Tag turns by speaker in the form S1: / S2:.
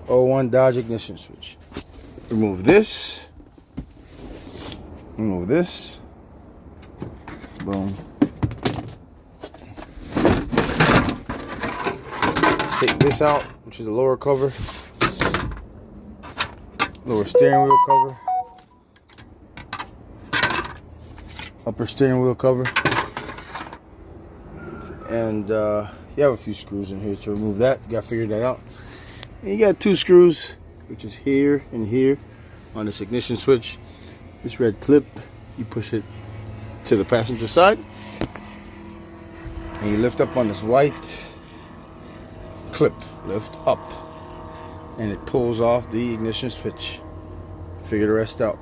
S1: 01 Dodge ignition switch. Remove this. Remove this. Boom. Take this out, which is the lower cover. Lower steering wheel cover. Upper steering wheel cover. And you have a few screws in here to remove that. You gotta figure that out. And you got 2 screws, which is here and here on this ignition switch. This red clip, you push it to the passenger side. And you lift up on this white clip. Lift up. And it pulls off the ignition switch. Figure the rest out.